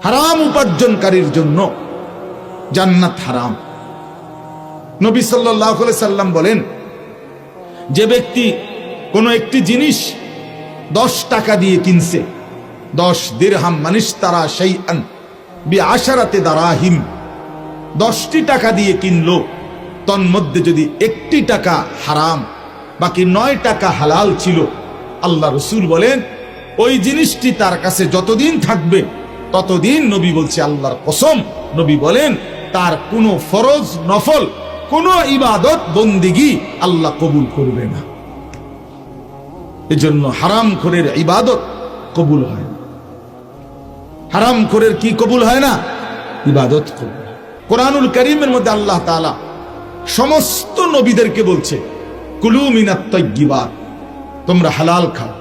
হারাম উপার্জনকারীর জন্য জান্নাত হারাম। নবী সাল্লাল্লাহু আলাইহি সাল্লাম বলেন, যে ব্যক্তি কোনো একটি জিনিস 10 টাকা দিয়ে কিনছে, 10 দিরহাম মানিশতারা শাইআন বিআশারাতি দারাহিম, 10টি টাকা দিয়ে কিনলো, তন্মধ্যে যদি 1টি টাকা হারাম, বাকি 9 টাকা হালাল ছিল, আল্লাহ রাসূল বলেন ওই জিনিসটি তার কাছে যতদিন থাকবে ততদিন, নবী বলছে আল্লাহর কসম, নবী বলেন তার কোনো ফরজ নফল কোনো ইবাদত বন্দিগি আল্লাহ কবুল করবে না। এজন্য হারামখোরের ইবাদত কবুল হয় না। হারামখোরের কি কবুল হয় না? ইবাদত কবুল। কোরআনুল কারীমের মধ্যে আল্লাহ তাআলা সমস্ত নবীদেরকে বলছে কুলু মিনাত তাইয়্যিবাত, তোমরা হালাল খাও।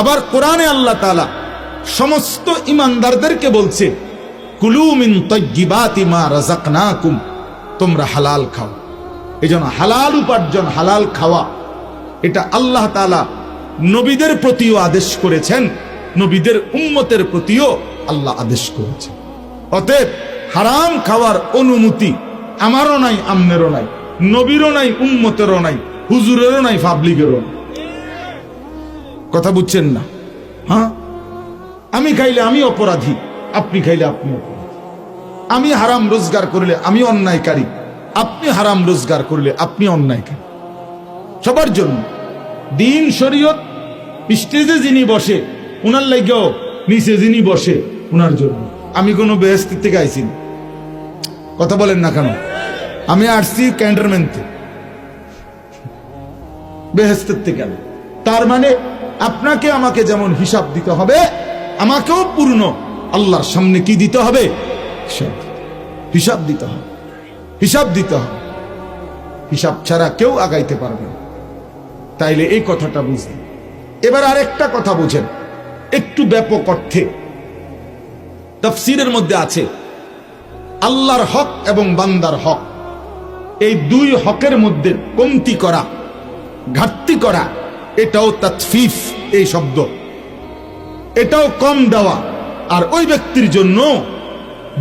আবার কোরআনে আল্লাহ তাআলা সমস্ত ঈমানদারদেরকে বলছে কুলু মিন তাইয়্যিবাতি মা রাযাকনাকুম, তোমরা হালাল খাও। এজন্য হালাল উপার্জন, হালাল খাওয়া, এটা আল্লাহ তাআলা নবীদের প্রতিও আদেশ করেছেন, নবীদের উম্মতের প্রতিও আল্লাহ আদেশ করেছেন। অতএব হারাম খাওয়ার অনুমতি আমারও নাই, আমনেরও নাই, নবীরও নাই, উম্মতেরও নাই, হুজুরেরও নাই, পাবলিকেরও নাই। কথা বুঝছেন না? হ্যাঁ, আমি খাইলে আমি অপরাধী, আপনি খাইলে আপনি অপরাধী। আমি হারাম রোজগার করলে আমি অন্যায়কারী, আপনি হারাম রোজগার করলে আপনি অন্যায়কারী। সবার জন্য দিন শরীয়ত স্টেজে যিনি বসে উনার লাগেও নিচে যিনি বসে উনার জন্য। আমি কোনো বেহেশত থেকে আইছি না, কথা বলেন না কেন? আমি আসছি ক্যান্টনমেন্টে, বেহেশত থেকে। তার মানে আপনাকে আমাকে যেমন হিসাব দিতে হবে, আমাকেও পূর্ণ আল্লাহর সামনে কি দিতে হবে? হিসাব দিতে হবে, হিসাব দিতে হবে। হিসাব ছাড়া কেউ আগাইতে পারবে না। তাইলে এই কথাটা বুঝলেন। এবার আরেকটা কথা বুঝেন, একটু ব্যাপক অর্থে। তাফসীরের মধ্যে আছে আল্লাহর হক এবং বান্দার হক, এই দুই হকের মধ্যে কমতি করা, ঘাটতি করা, এটাও তাতফিফ এই শব্দ, এটাও কম দেওয়া। আর ওই ব্যক্তির জন্য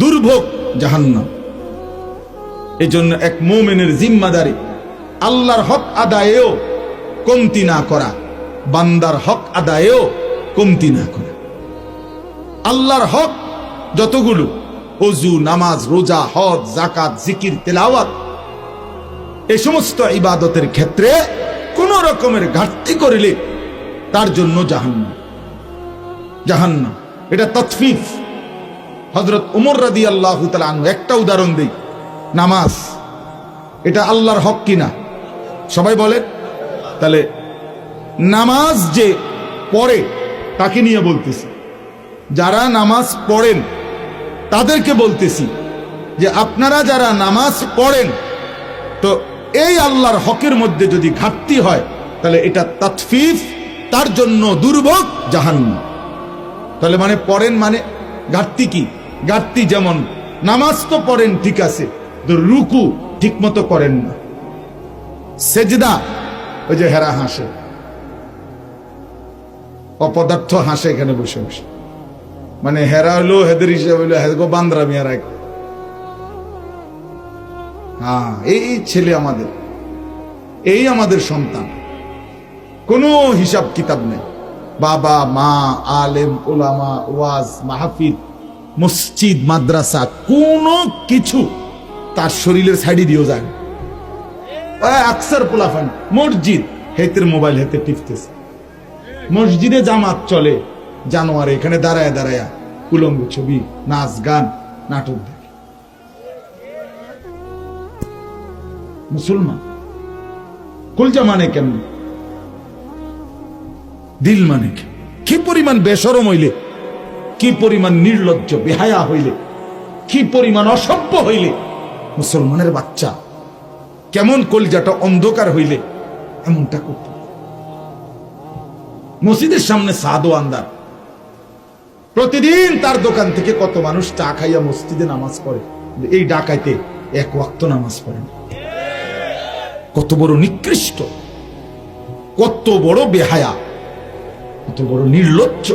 দুর্ভোগ জাহান্নাম। এই জন্য এক মুমিনের জিম্মাদারি আল্লাহর হক আদায়েও কমতি না করা, বান্দার হক আদায়েও কমতি না করা। আল্লাহর হক যতগুলো, ওযু, নামাজ, রোজা, হজ, যাকাত, জিকির, তেলাওয়াত, এই সমস্ত ইবাদতের ক্ষেত্রে কোন রকমের ঘাটতি করিলে তার জন্য জাহান্নাম, জাহান্নাম। এটা তাতফিফ। হযরত ওমর রাদিয়াল্লাহু তাআলা আনহু, একটা উদাহরণ দেই, নামাজ এটা আল্লাহর হক কিনা? সবাই বলে। তাহলে নামাজ যে পড়ে তাকে নিয়ে বলতেছি, যারা নামাজ পড়েন তাদেরকে বলতেছি যে আপনারা যারা নামাজ পড়েন, তো এই আল্লাহর হকের মধ্যে যদি ঘাটতি হয় তাহলে এটা তাতফিফ, তার জন্য দুর্ভোগ জাহান্নাম। তাহলে মানে পড়েন মানে ঘাটতি কি? ঘাটতি যেমন নামাজ তো পড়েন ঠিক আছে, রুকু ঠিক মতো করেন না, সেজদা ওই যে হেরা হাসে, অপদার্থ হাসে এখানে বসে বসে, মানে হেরা হলো হেদের হিসাবে হলো হেদগো বান্দরা মিয়ারা। হ্যাঁ, এই ছেলে আমাদের, এই আমাদের সন্তান, কোনো হিসাব কিতাব নেই। বাবা মা, আলেম ওলামা, ওয়াজ মাহফিল, মসজিদ, মাদ্রাসা, কোনো কিছু তার শরীরের সাইডে দিয়েও যায়। আকসার পোলাফান মসজিদ, হেতের মোবাইল হেতে টিপতেছে। মসজিদে জামাত চলে, জানোয়ার এখানে দাঁড়ায় দাঁড়ায় উলঙ্গ ছবি, নাচ গান, নাটক দেখে। মুসলমান কলজা মানে কেমন, দিল মানে কি পরিমাণ বেশরম হইলে, কি পরিমাণ নির্লজ্জ বেহায়া হইলে, কি পরিমাণ অসভ্য হইলে মুসলমানের বাচ্চা কেমন কলজাটা অন্ধকার হইলে এমনটা করত। মসজিদের সামনে সাদো আন্দার, প্রতিদিন তার দোকান থেকে কত মানুষ চা খাইয়া মসজিদে নামাজ পড়ে, এই ডাকাইতে এক ওয়াক্ত নামাজ পড়ে না। কত বড় নিকৃষ্ট, কত বড় বেহায়া, কত বড় নির্লজ্জ,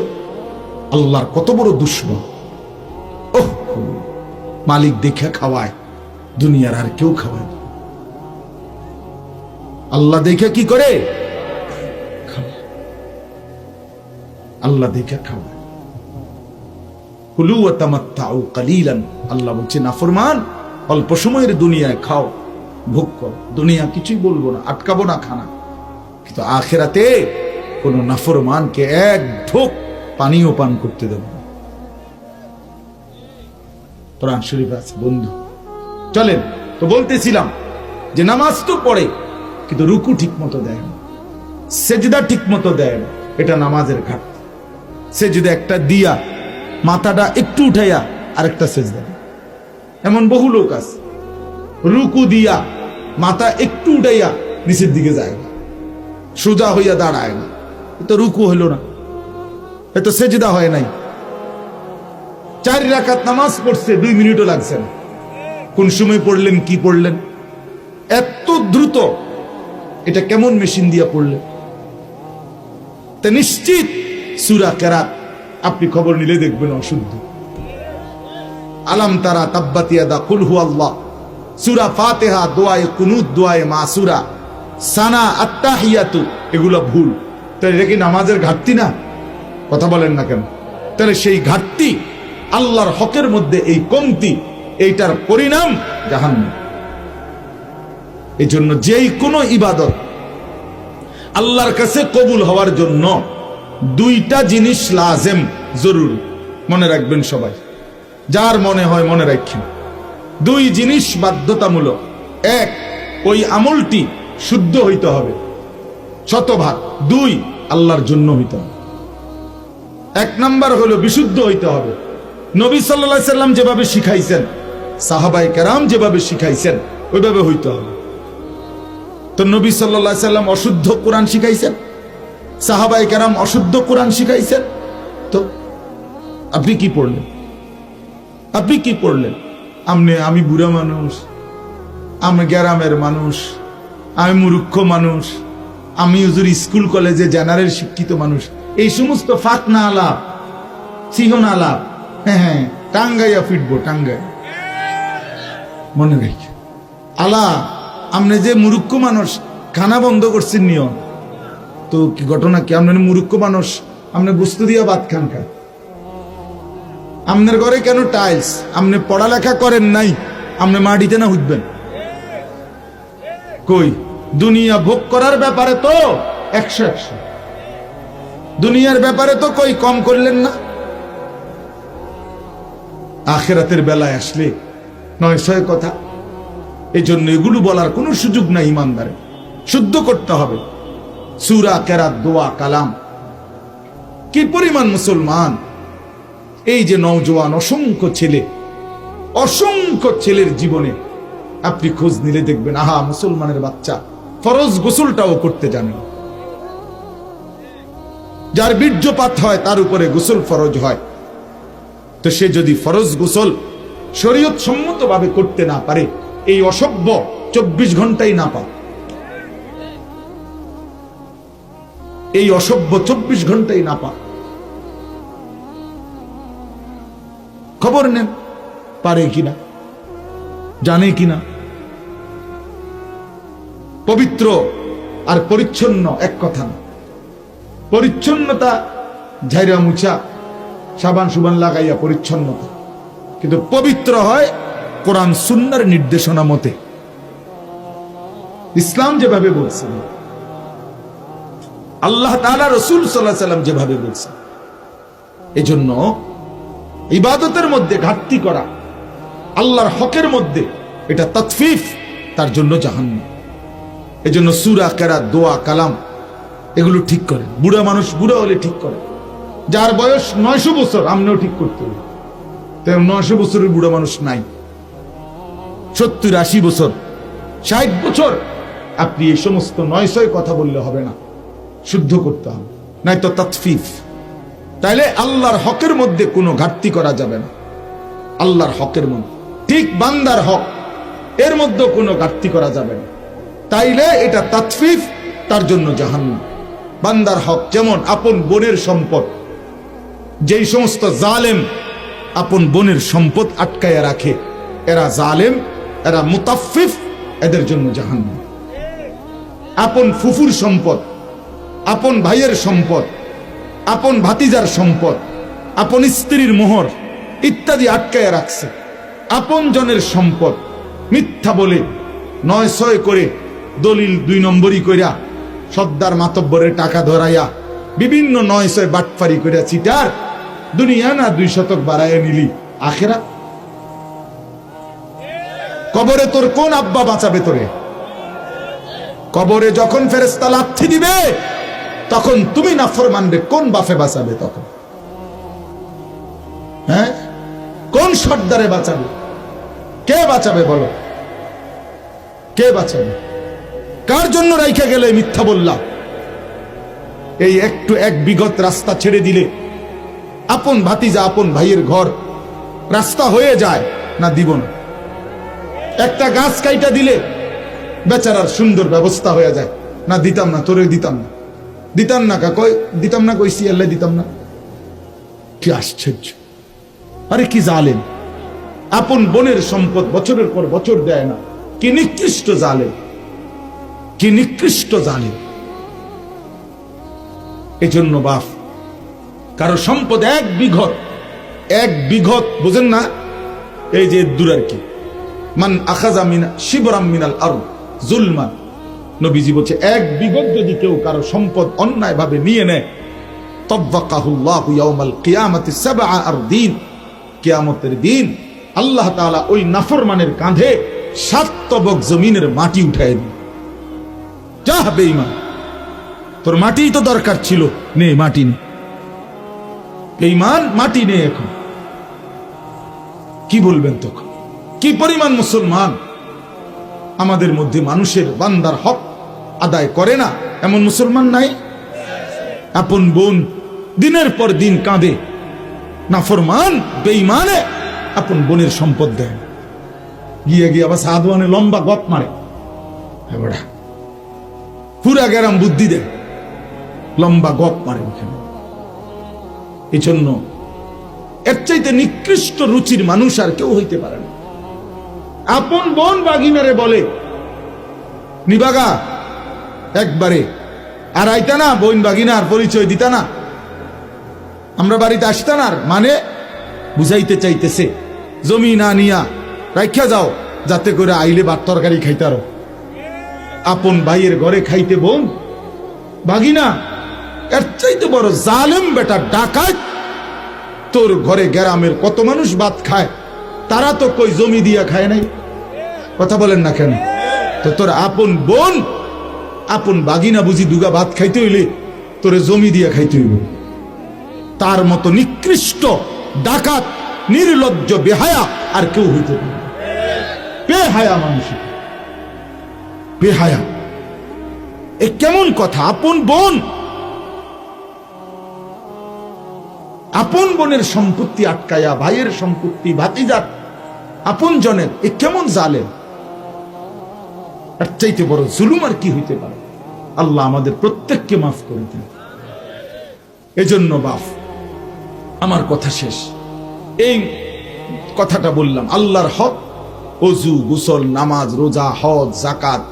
আল্লাহর কত বড় দুশমন। মালিক দেখে খাওয়ায়, দুনিয়ার আর কেউ খাওয়ায় না। আল্লাহ দেখে কি করে? আল্লাহ দেখে খাওয়ায়। কুলু ওয়া তামাত্তাউ কালিলান, আল্লাহ বলছে নাফরমান অল্প সময়ের দুনিয়ায় খাও, ভোগ করো, দুনিয়া কিছুই বলবো না, আটকাবো না খানা। কিন্তু আখিরাতে কোন নাফরমানকে এক ঢোক পানিও পান করতে দেব না। কোরআন শরীফ আছে বন্ধু। চলেন, তো বলতেছিলাম যে নামাজ তো পড়ে কিন্তু রুকু ঠিক মতো দেয় না, সেজদা ঠিক মতো দেয় না, এটা নামাজের ঘাটতি। সেজদা একটা দিয়া মাথাটা একটু উঠাইয়া আরেকটা সেজদা, এমন বহু লোক আছে রুকু দিয়া মাথা একটু উঠাইয়া নিচের দিকে যায় না, সোজা হইয়া দাঁড়ায় না, এতো রুকু হইল না, এত সেজদা হয় নাই। 4 রাকাত নামাজ পড়ছে, 2 মিনিটও লাগছে না। কোন সময় পড়লেন, কি পড়লেন, এত দ্রুত, এটা কেমন মেশিন দিয়া পড়লেন? তা নিশ্চিত সূরা কেরাত আপনি খবর নিলে দেখবেন অশুদ্ধ। আলাম তারা, তাব্বাত ইয়াদা, কুল হুয়াল্লাহ, সূরা ফাতিহা, দোয়ায়ে কুনুত, দোয়ায়ে মাসুরা, সানা, আত্তাহিয়াতু, এগুলো ভুল। তাহলে এটা কি নামাজের ঘাটতি না? কথা বলেন না কেন? তাহলে সেই ঘাটতি, আল্লাহর হকের মধ্যে এই কমতি, এইটার পরিণাম জাহান্নাম। এই জন্য যেই কোনো ইবাদত আল্লাহর কাছে কবুল হওয়ার জন্য 2টা জিনিস লাজেম, জরুরি। মনে রাখবেন সবাই, যার মনে হয় মনে রাখেন। 2 জিনিস বাধ্যতামূলক। 1, ওই আমলটি শুদ্ধ হইতে হবে শতভাগ। 2, আল্লাহর জন্য হইতে হবে। 1 নাম্বার হলো বিশুদ্ধ হইতে হবে। নবী সাল্লাল্লাহু আলাইহি সাল্লাম যেভাবে শিখাইছেন, সাহাবায়ে কেরাম যেভাবে শিখাইছেন, ওইভাবে হইতে হবে। তো নবী সাল্লাল্লাহু আলাইহি সাল্লাম অশুদ্ধ কোরআন শিখাইছেন, সাহাবায়ে কেরাম অশুদ্ধ কোরআন শিখাইছেন, তো আপনি কি পড়লেন? আপনি কি পড়লেন? আমি বুড়া মানুষ, আমি গ্রামের মানুষ, আমি মূর্খ মানুষ, আমি হুজুর স্কুল কলেজে জেনারেল শিক্ষিত মানুষ, এই সমস্ত ফাঁক না আলাপ, সিহন আলাপ, হ্যাঁ টাঙ্গাইয়া ফিটবো, টাঙ্গাই। মনে রাখি আলা, আপনি যে মূর্খ মানুষ, খানা বন্ধ করছেন নিয়ম, তো কি ঘটনা কি? আপনার মূর্খ মানুষ, আপনি বস্তু দিয়া ভাত খান খা। আপনার ঘরে কেন টাইলস? আপনি পড়ালেখা করেন নাই, আপনি মাটিতে না উঠবেন? কই দুনিয়া ভোগ করার ব্যাপারে তো 100-100, দুনিয়ার ব্যাপারে তো কই কম করলেন না। আখিরাতের বেলায় আসলে 900 কথা। এই জন্য এগুলো বলার কোনো সুযোগ নাই। ইমানদারে শুদ্ধ করতে হবে। সূরা কেরাত, দোয়া, কালাম, কি পরিমাণ মুসলমান, এই যে নওজোয়ান, অসংখ্য ছেলের জীবনে আপনি খোঁজ নিলে দেখবেন, আহা, মুসলমানের বাচ্চা ফরজ গোসলটাও করতে জানে না। যার বীর্যপাত হয় তার উপরে গোসল ফরজ হয়, তো সে যদি ফরজ গোসল শরীয়ত সম্মত ভাবে করতে না পারে, এই অসভ্য 24 ঘন্টাই না পায়, এই অসভ্য 24 ঘন্টাই না পায়। খবর নেন পারে কিনা, জানে কিনা। পবিত্র আর পরিচ্ছন্ন এক কথা না। পরিচ্ছন্নতা ঝাইরা মুছা, সাবান সুবান লাগাইয়া পরিচ্ছন্নতা, কিন্তু পবিত্র হয় কোরআন সুন্নাহর নির্দেশনা মতে, ইসলাম যেভাবে বলছেন, আল্লাহ তাআলা, রাসূল সাল্লাল্লাহু আলাইহি সাল্লাম যেভাবে বলছেন। এজন্য ইবাদতের মধ্যে ঘাটতি করা, আল্লাহর হকের মধ্যে এটা তাতফিফ, তার জন্য জাহান্নাম। এজন্য সূরা কেরাত, দোয়া, কালাম এগুলো ঠিক করে। বুড়া মানুষ বুড়া হলে ঠিক করে, যার বয়স 900 বছর, আমনেও ঠিক করতে হবে। 900 বছরের বুড়া মানুষ নাই, 70-80 বছর, 60 বছর, আপনি এই সমস্ত 900 কথা বললে হবে না, শুদ্ধ করতে হবে, নাই তো তাতফিফ। তাইলে আল্লাহর হকের মধ্যে কোনো ঘাটতি করা যাবে না। আল্লাহর হকের মধ্যে ঠিক বান্দার হক, এর মধ্যে কোনো ঘাটতি করা যাবে না। তাইলে এটা তাতফিফ, তার জন্য জাহান্নাম। বান্দার হক যেমন আপন বোনের সম্পদ, যেই সমস্ত জালেম আপন বোনের সম্পদ আটকায়া রাখে, এরা জালেম, এরা মুতাফফিফ, এদের জন্য জাহান্নাম। আপন ফুফুর সম্পদ, আপন ভাইয়ের সম্পদ, আপন ভাতিজার সম্পদ, আপন স্ত্রীর মোহর ইত্যাদি আটকায় রাখছে। আপন জনের সম্পদ মিথ্যা বলে 9-6 করে দলিল 2 নম্বরই কইরা সর্দার মাতব্বরের টাকা ধরাইয়া বিভিন্ন 9-6 বাটফারি কইরা চিটার দুনিয়া না 2 শতক বাড়াইয়া নিলি আখিরাত। কবরে তোর কোন আব্বা বাঁচাবে তোরে? কবরে যখন ফেরেশতা লাথি দিবে তখন তুমি নাফরমানবে কোন বাপে বাঁচাবে? তখন হ্যাঁ, কোন সর্দারে বাঁচাবে? কে বাঁচাবে বলো? কে বাঁচাবে? কার জন্য রাইখা গেলে মিথ্যা বললা? এই একটু এক বিগত রাস্তা ছেড়ে দিলে আপন ভাতিজা আপন ভাইয়ের ঘর রাস্তা হয়ে যায় না? দিব না। একটা গাছ কাইটা দিলে বেচারার সুন্দর ব্যবস্থা হয়ে যায় না? দিতাম না, তোরে দিতাম না, দিতাম না কই দিতাম না, কইছি আল্লাহ দিতাম না। কি আশ্চর্য! আরে কি জালেম! আপন বোনের সম্পদ বছরের পর বছর দেয় না। কি নিকৃষ্ট জালেম, কি নিকৃষ্ট জালেম! এজন্য বাপ, কারো সম্পদ এক বিঘত বুঝেন না? এই যে দূর আর কি, মান আখাযা মিন শিবরাম মিনাল আরদ যুলমান, নবীজি বলছে এক বিঘত যদি কেউ কারো সম্পদ অন্যায় ভাবে নিয়ে নেয়, তাওয়াক্কাহুল্লাহু ইয়াউমাল কিয়ামাতি 7 আরদিন, কিয়ামতের দিন আল্লাহ তাআলা ওই নাফরমানের কাঁধে 7 তবক জমিনের মাটি উঠায় দিন। যা বেঈমান, তোর মাটি তো দরকার ছিল, নে মাটি নে। বেঈমান, মাটি নে। এখন কি বলবেন তখন? কি পরিমাণ মুসলমান আমাদের মধ্যে মানুষের বান্দার হক আদায় করে না, এমন মুসলমান নাই? আপন বোন দিনের পর দিন কাঁদে, নাফরমান বেঈমানে আপন বোনের সম্পদ দেয়, গিয়ে গিয়ে আবার সাধুয়ানে লম্বা গপ মারে, পুরা গেরাম বুদ্ধি দেয়, লম্বা গপ মারে ওখানে। এই জন্য এর চাইতে নিকৃষ্ট রুচির মানুষ আর কেউ হইতে পারে না। আপন বোন বাগিনারে বলে নিবাগা একবারে, আর আইতা না বোন বাগিনার পরিচয় দিতা না, আমরা বাড়িতে আসতা না, মানে বুঝাইতে চাইতেছে জমি না নিয়া রাইখা যাও, যাতে করে আইলে ভাত তরকারি খাইতারো। আপন ভাইয়ের ঘরে খাইতে বোন বাগিনা, এর চাইতে বড় জালেম বেটা ডাকাত। তোর ঘরে গ্রামের কত মানুষ ভাত খায়, তারা তো কই জমি দিয়া খায় নাই? কথা বলেন না কেন? তো তোর আপন বোন আপন বাগিনা বুঝি দুগা ভাত খাইতে হইলে তোরে জমি দিয়া খাইতে হইব? তার মতো নিকৃষ্ট ডাকাত, নির্লজ্জ, বেহায়া আর কেউ হইতে পারে? বেহায়া মানুষ, বেহায়া। এ কেমন কথা? আপন বোন, আপন বোনের সম্পত্তি আটকায়া, ভাইয়ের সম্পত্তি, ভাতিজার, আপন জনের, এ কেমন জালেম! এর চাইতে বড় জুলুম আর কি হইতে পারে? আল্লাহ আমাদের প্রত্যেককে মাফ করে দেন। এজন্য বাপ, আমার কথা শেষ, এই কথাটা বললাম, আল্লাহর হক, ওযু, গোসল, নামাজ, রোজা, হজ, যাকাত,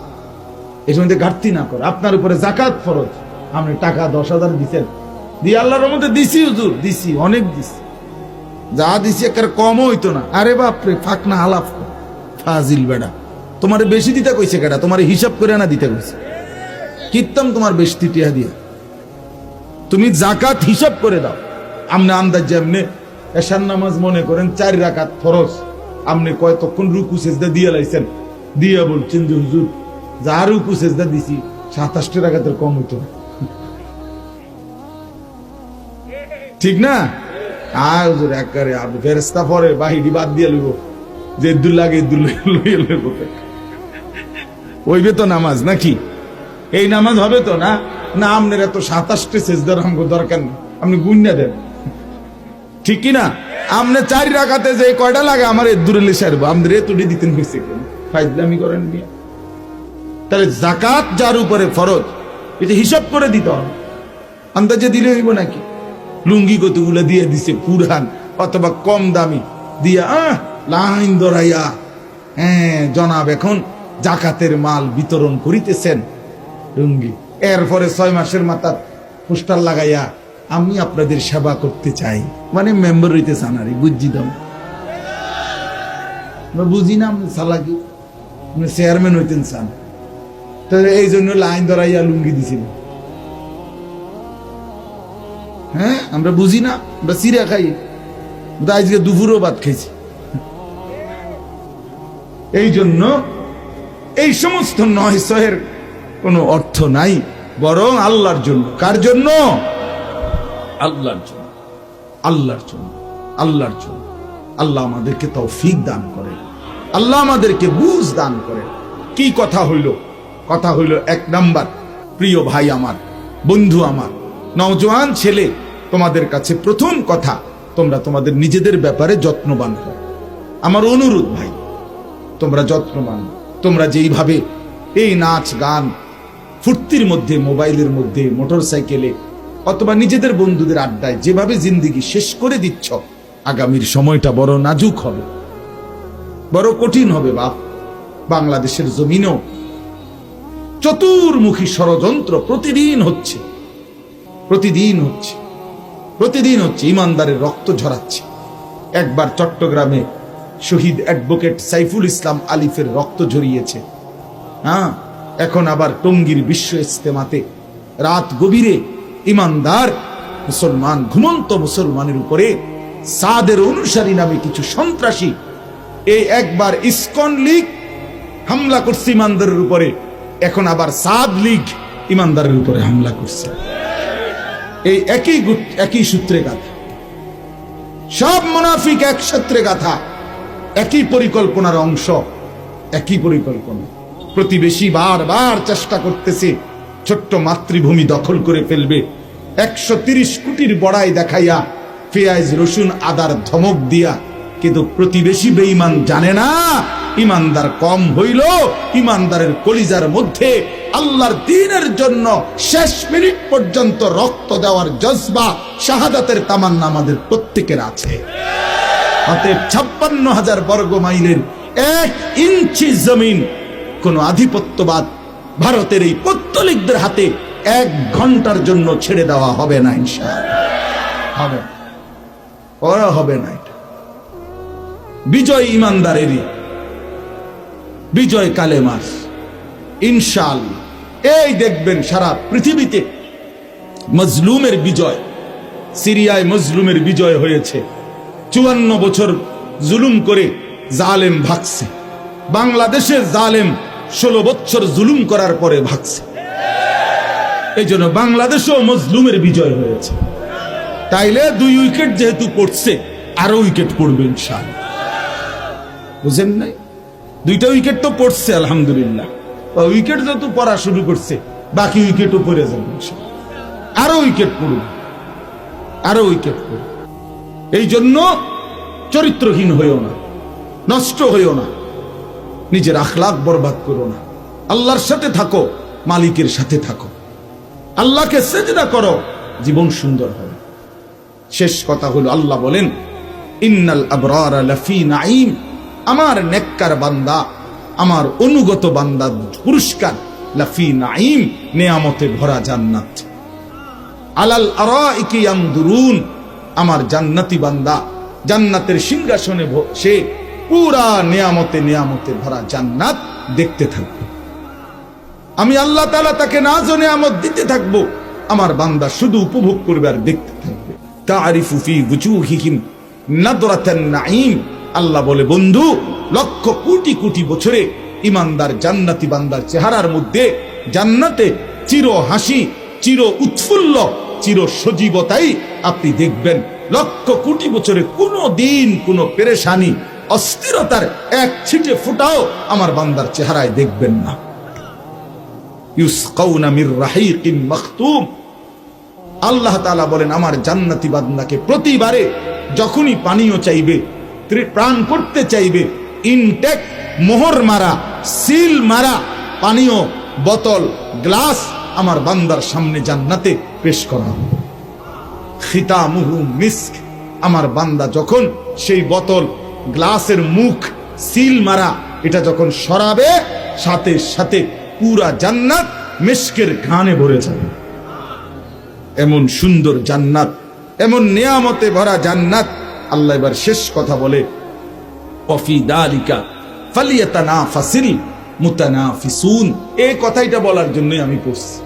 এর মধ্যে ঘাটতি না করে। আপনার উপরে যাকাত ফরজ, আপনি টাকা 10,000 দিচ্ছেন, দিয়ে আল্লাহর মধ্যে দিছি, হুজুর দিছি, অনেক দিছি, যা দিছি একের কমও হইতো না। আরে বাপরে, ফাঁক না হালাফ, ফাজিল বেড়া, তোমার বেশি দিতে কইছে কেডা? তোমার হিসাব করে না দিতে কইছে? কিত্তাম তোমার বেশি টিয়া দিয়া, তুমি যাকাত হিসাব করে দাও। আমনে আন্দাজ, এমনি এশার নামাজ মনে করেন 4 রাকাত ফরজ, আপনি কয়তক্ষণ রুকু সেজদা দিয়ে লাইছেন, দিয়া বলছেন যে হুজুর যা রুকু সেজদা দিছি 27 রাকাতের কম হইতো না। ঠিক না? আর হুজুর একারে ফেরেশতা পরে বাহিরি বাদ দিয়ে লইব, যে দুল লাগে দুল লইয়া লইব, ওইবে তো নামাজ নাকি? এই নামাজ হবে তো না? না, আপনার এত 27 সেজদার অঙ্গ দরকার নেই, আপনি গুণনা দেন, ঠিক কি না? আপনি 4 রাকাতে যে কয়টা লাগে আমার দূরে লিসারবো, আমাদের এতটি দিতেন হয়েছে কেন? ফাইজলামি করেন মিয়া। তাহলে যাকাত যার উপরে ফরজ, এটা হিসাব করে দিতে হবে, আন্দাজে দিলে হইব নাকি? লুঙ্গি কতগুলো দিয়ে দিছে পুরান অথবা কম দামি দিয়া লাইন ধরাইয়া হ্যাঁ জনাব এখন জাকাতের মাল বিতরণ করিতেছেন লুঙ্গি। এরপরে 6 মাসের মাথা পোস্টার লাগাইয়া আমি আপনাদের সেবা করতে চাই, মানে মেম্বার হইতে চান আর বুঝছি দাম বুঝি না সালাকি চেয়ারম্যান হইতেন চান, তো এই জন্য লাইন ধরাইয়া লুঙ্গি দিছিল। হ্যাঁ আমরা বুঝি না, আমরা চিরা খাই, আজকে দুপুরও ভাত খাইছি। এই জন্য এই সমস্ত নয় সহের কোনো অর্থ নাই, বরং আল্লাহর জন্য। কার জন্য? আল্লাহর জন্য, আল্লাহর জন্য, আল্লাহর জন্য। আল্লাহ আমাদেরকে তৌফিক দান করে, আল্লাহ আমাদেরকে বুঝ দান করে। কি কথা হইল? কথা হইল 1 নাম্বার, প্রিয় ভাই আমার, বন্ধু আমার, নওজোয়ান ছেলে, তোমাদের কাছে প্রথম কথা, তোমরা তোমাদের নিজেদের ব্যাপারে যত্নবান হও। আমার অনুরোধ ভাই, তোমরা যত্নবান। তোমরা যেইভাবে এই নাচ গান ফুর্তির মধ্যে, মোবাইলের মধ্যে, মোটর সাইকেলে অথবা নিজেদের বন্ধুদের আড্ডায় যেভাবে জিন্দিগি শেষ করে দিচ্ছ, আগামীর সময়টা বড় নাজুক হবে, বড় কঠিন হবে বাপ। বাংলাদেশের জমিনেও চতুর্মুখী ষড়যন্ত্র প্রতিদিন হচ্ছে, প্রতিদিন হচ্ছে, প্রতিদিন হচ্ছে। ইমানদারের রক্ত ঝরাচ্ছে। একবার চট্টগ্রামে শহীদ অ্যাডভোকেট সাইফুল ইসলাম আলিফের রক্ত ঝরিয়েছে। হ্যাঁ, এখন আবার টঙ্গীর বিশ্ব ইজতেমাতে রাত গভীরে ইমানদার মুসলমান, ঘুমন্ত মুসলমানের উপরে সাদের অনুসারী নামে কিছু সন্ত্রাসী, এই একবার ইসকন লীগ হামলা করছে ইমানদারের উপরে, এখন আবার সাদ লীগ ইমানদারের উপরে হামলা করছে। এই একই সূত্রে গাথা, সব মুনাফিক এক সূত্রে গাথা, একই পরিকল্পনার অংশ, একই পরিকল্পনা। প্রতিবেশী বারবার চেষ্টা করতেছে ছোট্ট মাতৃভূমি দখল করে ফেলবে। 130 কোটির বড়াই দেখাইয়া, পেঁয়াজ রসুন আদার ধমক দিয়া, কিন্তু প্রতিবেশী বেঈমান জানে না ইমানদার কম হইল, ইমানদারের কলিজার মধ্যে আল্লাহর দ্বীনের জন্য শেষ মিনিট পর্যন্ত রক্ত দেওয়ার জজবা, শাহাদাতের তামান্না আমাদের প্রত্যেকের আছে। অতএব 56,000 বর্গ মাইলের 1 ইঞ্চি জমিন কোন আধিপত্যবাদ ভারতের এই পত্তলিকদের হাতে 1 ঘন্টার জন্য ছেড়ে দেওয়া হবে না, ইনশাআল্লাহ হবে, ওরা হবে না। এটা বিজয় ইমানদারেরই, বিজয় কালেমার, ইনশাআল্লাহ। এই দেখবেন সারা পৃথিবীতে মজলুমের বিজয়। সিরিয়ায় মজলুমের বিজয় হয়েছে। 54 বছর জুলুম করে জালেম ভাগছে। বাংলাদেশে জালেম 16 বছর জুলুম করার পরে ভাগছে। এই জন্য বাংলাদেশেও মজলুমের বিজয় হয়েছে। তাইলে 2 উইকেট যেহেতু পড়ছে, আরো উইকেট পড়বে ইনশাআল্লাহ। বুঝেন নাই? 2টা উইকেট তো পড়ছে আলহামদুলিল্লাহ। উইকেট যেহেতু পড়া শুরু করছে, বাকি উইকেটও পড়ে যাবে ইনশাআল্লাহ। আরো উইকেট পড়বে, আরো উইকেট পড়বে। এই জন্য চরিত্রহীন হইও না, নষ্ট হইও না, নিজের আখলাক বরবাদ করো না। আল্লাহর সাথে থাকো, মালিকের সাথে থাকো, আল্লাহকে সেজদা করো, জীবন সুন্দর হবে। শেষ কথা হলো, আল্লাহ বলেন ইন্নাল আবরারা লাফি নাঈম, আমার নেককার বান্দা, আমার অনুগত বান্দার পুরস্কার লাফি নাঈম, নেয়ামতে ভরা জান্নাত। আলাল আরাইকি ইয়ানদুরুন, আমার জান্নাতি বান্দা জান্নাতের সিংহাসনে বসে পুরা নিয়ামতে নিয়ামতে ভরা জান্নাত দেখতে থাকবে। আমি আল্লাহ তাআলা তাকে নাজ ও নিয়ামত দিতে থাকবো, আমার বান্দা শুধু উপভোগ করবে আর দেখতে থাকবে। তারিফু ফি ওয়ুজুহিহিম নাদরাতান নাঈম, আল্লাহ বলে বন্ধু, লক্ষ কোটি কোটি বছরে ইমানদার জান্নাতি বান্দার চেহারার মধ্যে জান্নাতে চির হাসি, চির উৎফুল্ল, চির সজীবতাই আপনি দেখবেন। লক্ষ কোটি বছরে কোনো দিন কোনো পেরেশানি, অস্থিরতার 1 ছিটে ফোঁটাও আমার বান্দার চেহারায় দেখবেন না। ইউসকাউনা মির রাহিকিম মাখতুম, আল্লাহ তাআলা বলেন আমার জান্নাতি বান্দাকে প্রতিবারে যখনই পানীয় চাইবে, প্রাণ করতে চাইবে, ইনটেক মোহর মারা, সিল মারা পানীয় বোতল, গ্লাস আমার বান্দার সামনে জান্নাতে পেশ করা হবে। খিতামুহু মিস্ক, আমার বান্দা যখন সেই বোতল, গ্লাসের মুখ সিল মারা এটা যখন সরাবে সাথে সাথে পুরা জান্নাত মিশকের ঘ্রাণে ভরে যাবে। এমন সুন্দর জান্নাত, এমন নিয়ামতে ভরা জান্নাত। আল্লাহ এবার শেষ কথা বলে, ওয়াফি দালিকা ফালিয়াতানাফাসিল মুতানাফিসুন। এই কথাইটা বলার জন্যই আমি পড়ছি।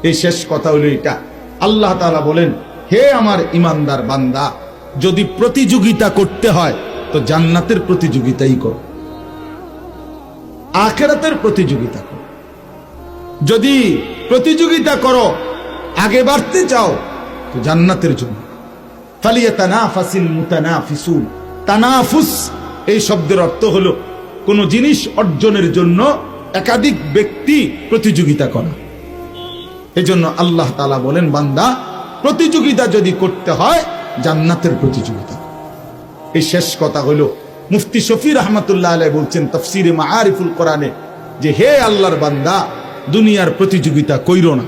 এই শেষ কথা হলো এটা। আল্লাহ তাআলা বলেন, হে আমার ইমানদার বান্দা, যদি প্রতিযোগিতা করতে হয় তো জান্নাতের প্রতিযোগিতাই করো, আখিরাতের প্রতিযোগিতা করো। যদি প্রতিযোগিতা করো, আগে বাড়তে চাও তো জান্নাতের জন্য। ফালিয়াতানাফাসিল মুতানাফিসুন। তানাফুস এই শব্দের অর্থ হলো কোন জিনিস অর্জনের জন্য একাধিক ব্যক্তি প্রতিযোগিতা করা। এজন্য আল্লাহ তাআলা বলেন, বান্দা প্রতিযোগিতা যদি করতে হয় জান্নাতের প্রতিযোগিতা। এই শেষ কথা হলো মুফতি শফি রহমাতুল্লাহ আলাইহি বলছেন তাফসীরে মাআরিফুল কোরআনে যে, হে আল্লাহর বান্দা, দুনিয়ার প্রতিযোগিতা কইরো না,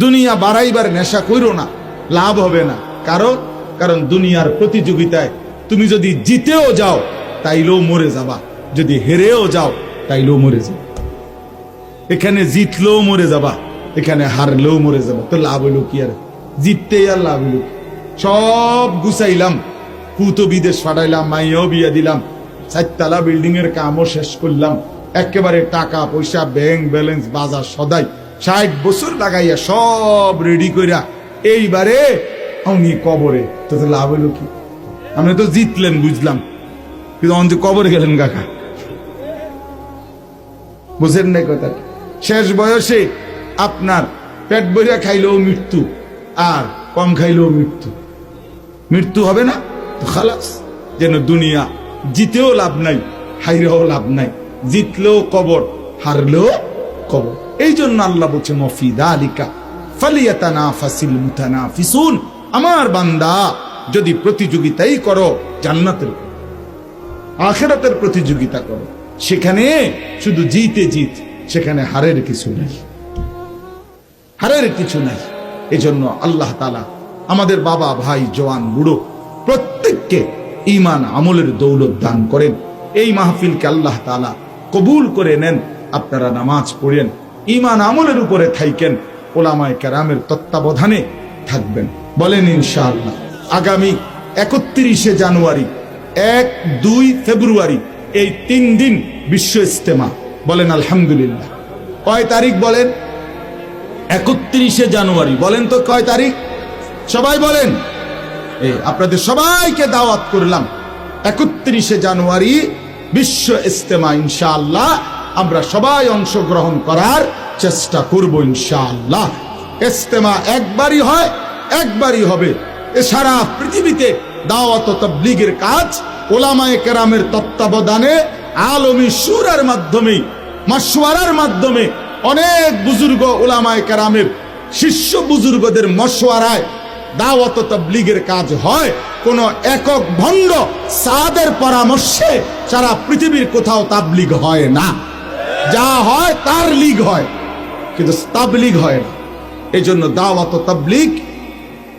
দুনিয়া বাড়াইবার নেশা কইরো না, লাভ হবে না। কারণ দুনিয়ার প্রতিযোগিতায় তুমি যদি জিতেও যাও তাইলেও মরে যাবা, যদি হেরেও যাও তাইলেও মরে যাবে। এখানে জিতলেও মরে যাবা, এখানে হারলেও মরে যাবা, তো লাভ হইল কি? আর জিততেই আর লাভ হইল? সব গুছাইলাম, পুতো বিদেশ পাঠাইলাম, মাইয়াও বিয়া দিলাম, 4 তলা বিল্ডিং এর কামও শেষ করলাম, একেবারে টাকা পয়সা ব্যাংক ব্যালেন্স বাজার সদাই 60 বছর লাগাইয়া সব রেডি কইরা এইবারে আমি কবরে, তো লাভ হইল কি? আপনি তো জিতলেন বুঝলাম, কিন্তু অন্ত কবরে গেলেন কাকা, বুঝেন না কথা? শেষ বয়সে আপনার পেট ভরিয়া খাইলেও মৃত্যু, আর কম খাইলেও মৃত্যু। মৃত্যু হবে না তো খালাস। যেন দুনিয়া জিতেও লাভ নাই, হাইরেও লাভ নাই, জিতলেও কবর, হারলেও কবর। এই জন্য আল্লাহ বলছে, ওয়াফি যালিকা ফালিয়াতানাফাসিল মুতানাফিসুন। আমার বান্দা, যদি প্রতিযোগিতাই করো জান্নাতের, আখিরাতের প্রতিযোগিতা করো, সেখানে শুধু জিতে জিত, সেখানে হারের কিছু নাই, হারের কিছু নাই। এজন্য আল্লাহ তাআলা আমাদের বাবা ভাই জওয়ান বুড়ো প্রত্যেককে ঈমান আমলের দৌলত দান করেন। এই মাহফিলকে আল্লাহ তাআলা কবুল করে নেন। আপনারা নামাজ পড়েন, ঈমান আমলের উপরে থাকেন, উলামায়ে কেরামের তত্ত্বাবধানে থাকবেন। বলেন ইনশাআল্লাহ। আগামী 31শে জানুয়ারি, 1-2 ফেব্রুয়ারি, এই 3 দিন বিশ্ব ইজতেমা। বলেন আলহামদুলিল্লাহ। কয় তারিখ বলেন? 31শে জানুয়ারি। বলেন তো কয় তারিখ? সবাই বলেন। আপনাদের সবাইকে দাওয়াত করলাম 31শে জানুয়ারি বিশ্ব ইজতেমা। ইনশাআল্লাহ আমরা সবাই অংশগ্রহণ করার চেষ্টা করব ইনশাআল্লাহ। ইজতেমা একবারই হয়, একবারই হবে। সারা পৃথিবীতে দাওয়াত ও তাবলীগের কাজ উলামায়ে কেরামের তত্ত্বাবধানে, আলমী শুরার মাধ্যমে, মাশওয়ারার মাধ্যমে, অনেক বুজুর্গ উলামায়ে কেরামের শিষ্য বুজুর্গদের মশওয়ারায় দাওয়াত ও তাবলীগের কাজ হয়। কোন একক ভণ্ড সাদের পরামর্শে সারা পৃথিবীর কোথাও তাবলীগ হয় না। যা হয় তার লীগ হয়, কিন্তু তাবলীগ হয় না। এই জন্য দাওয়াত ও তাবলীগ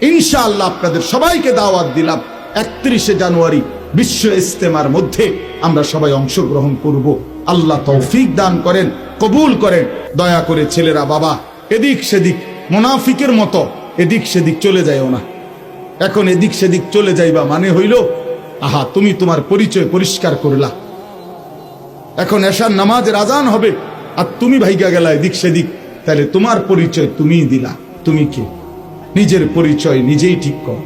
ইনশাআল্লাহ আপনাদের সবাইকে দাওয়াত দিলাম। 31শে জানুয়ারি বিশ্ব ইজতেমার মধ্যে আমরা সবাই অংশগ্রহণ করব। আল্লাহ তৌফিক দান করেন, কবুল করেন। দয়া করে ছেলেরা, বাবা, এদিক সেদিক মুনাফিকের মতো এদিক সেদিক চলে যাইও না। এখন এদিক সেদিক চলে যাইবা মানে হইল, আহা, তুমি তোমার পরিচয় পরিষ্কার করলা। এখন এশার নামাজের আজান হবে আর তুমি ভাইগা গেলা এদিক সেদিক, তাহলে তোমার পরিচয় তুমিই দিলা। তুমি কে? নিজের পরিচয় নিজেই ঠিক করো।